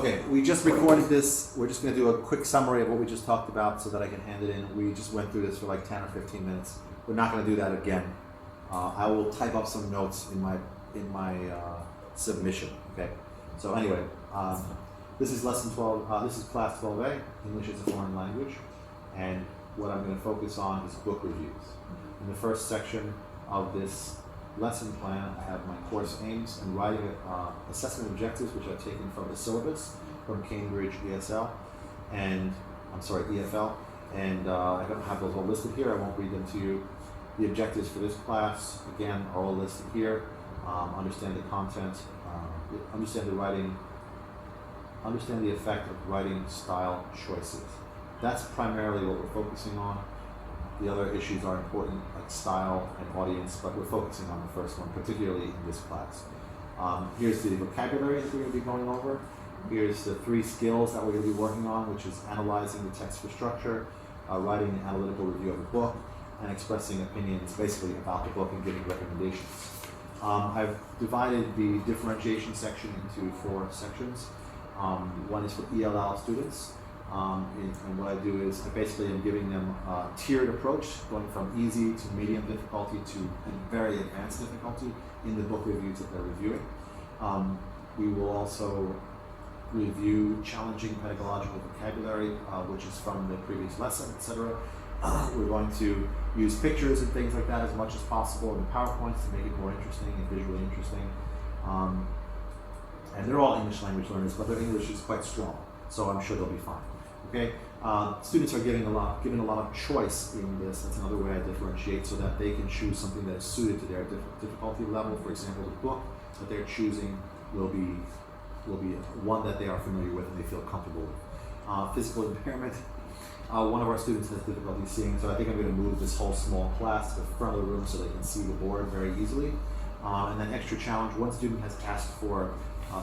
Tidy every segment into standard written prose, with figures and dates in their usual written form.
Okay, we just recorded this. We're just going to do a quick summary of what we just talked about so that I can hand it in. We just went through this for like 10 or 15 minutes. We're not going to do that again. I will type up some notes in my submission. Okay. So anyway, this is lesson 12. This is class 12A. English is a foreign language, and what I'm going to focus on is book reviews. In the first section of this lesson plan, I have my course aims and writing assessment objectives, which I've taken from the syllabus from Cambridge EFL, and I don't have those all listed here. I won't read them to you. The objectives for this class, again, are all listed here. Understand the content, understand the writing, understand the effect of writing style choices. That's primarily what we're focusing on. The other issues are important, like style and audience, but we're focusing on the first one, particularly in this class. Here's the vocabulary that we're going to be going over. Here's the 3 skills that we're going to be working on, which is analyzing the text for structure, writing an analytical review of the book, and expressing opinions basically about the book and giving recommendations. I've divided the differentiation section into 4 sections. One is for ELL students. And what I do is I basically am giving them a tiered approach, going from easy to medium difficulty to very advanced difficulty in the book reviews that they're reviewing. We will also review challenging pedagogical vocabulary, which is from the previous lesson, etc. We're going to use pictures and things like that as much as possible in the PowerPoints to make it more interesting and visually interesting. And they're all English language learners, but their English is quite strong, so I'm sure they'll be fine. Okay, students are given a lot of choice in this. That's another way I differentiate, so that they can choose something that is suited to their difficulty level. For example, the book that they're choosing will be one that they are familiar with and they feel comfortable with. Physical impairment. One of our students has difficulty seeing, so I think I'm going to move this whole small class to the front of the room so they can see the board very easily. And then extra challenge. One student has asked for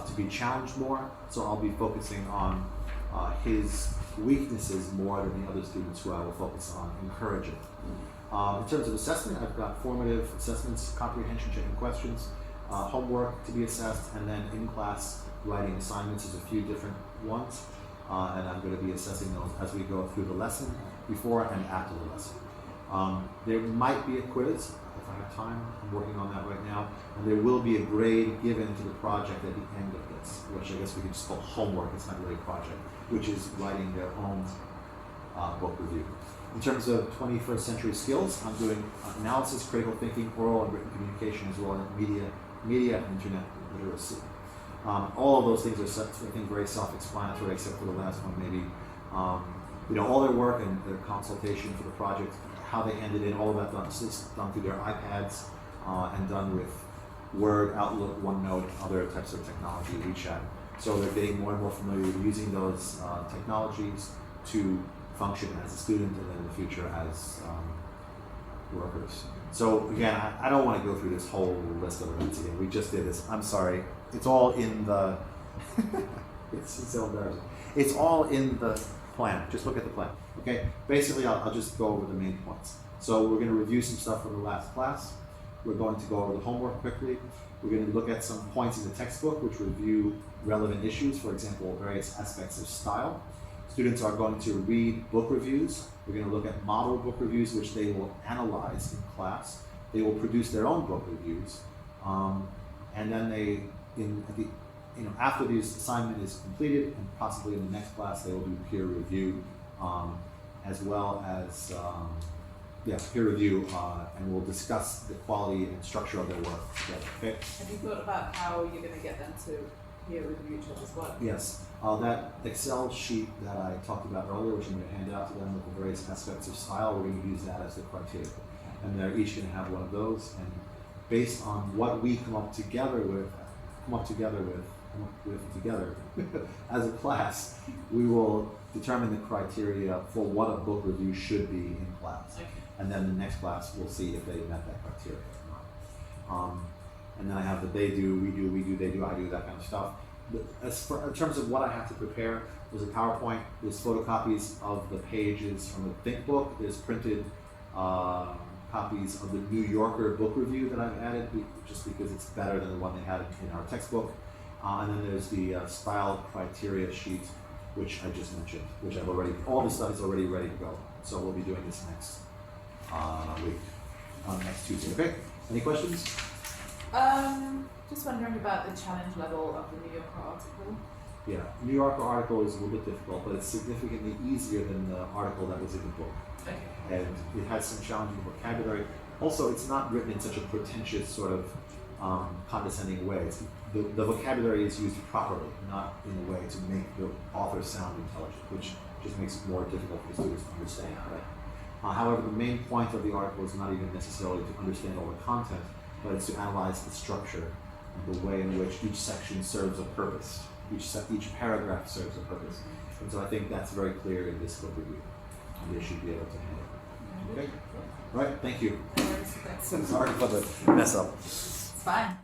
to be challenged more, so I'll be focusing on his weaknesses more than the other students who I will focus on encouraging. In terms of assessment, I've got formative assessments, comprehension checking questions, homework to be assessed, and then in-class writing assignments. There's a few different ones, and I'm going to be assessing those as we go through the lesson, before and after the lesson. There might be a quiz if I have time. I'm working on that right now, and there will be a grade given to the project at the end of this, which I guess we can just call homework. It's not really a project, which is writing their own book review. In terms of 21st century skills, I'm doing analysis, critical thinking, oral and written communication, as well as media and internet literacy. All of those things are, I think, very self-explanatory, except for the last one, maybe. All their work and their consultation for the project, how they handed in, all of that done through their iPads and done with Word, Outlook, OneNote, other types of technology, WeChat. So they're getting more and more familiar with using those technologies to function as a student and then in the future as workers. So again, I don't want to go through this whole list of events again. We just did this. I'm sorry. It's all in the, it's so embarrassing. It's all in the plan. Just look at the plan. Okay, basically I'll just go over the main points. So we're going to review some stuff from the last class. We're going to go over the homework quickly. We're going to look at some points in the textbook which review relevant issues, for example, various aspects of style. Students are going to read book reviews. We're going to look at model book reviews, which they will analyze in class. They will produce their own book reviews. And then after the assignment is completed, and possibly in the next class, they will do peer review, as well as peer review, and we'll discuss the quality and structure of their work together. Okay? Have you thought about how you're going to get them to peer review each other's work? Yes. That Excel sheet that I talked about earlier, which I'm going to hand out to them with the various aspects of style, we're going to use that as the criteria. And they're each going to have one of those, and based on what we come up together with as a class, we will determine the criteria for what a book review should be in class. Okay. And then the next class, we'll see if they met that criteria or not. And then I have the they do, we do, they do, I do, that kind of stuff. In terms of what I have to prepare, there's a PowerPoint, there's photocopies of the pages from the Think book, there's printed copies of the New Yorker book review that I've added, just because it's better than the one they had in our textbook. And then there's the style criteria sheet, which I just mentioned, which I've already, all this stuff is already ready to go. So we'll be doing this next week, next Tuesday. Okay? Any questions? Just wondering about the challenge level of the New Yorker article. Yeah, New Yorker article is a little bit difficult, but it's significantly easier than the article that was in the book. Okay. And it has some challenging vocabulary. Also, it's not written in such a pretentious sort of condescending way. The vocabulary is used properly, not in a way to make the author sound intelligent, which just makes it more difficult for students to understand. Right? However, the main point of the article is not even necessarily to understand all the content, but it's to analyze the structure and the way in which each section serves a purpose. Each paragraph serves a purpose. And so I think that's very clear in this book review. And they should be able to handle it. Okay? All right, thank you. Thanks. Sorry for the mess up. It's fine.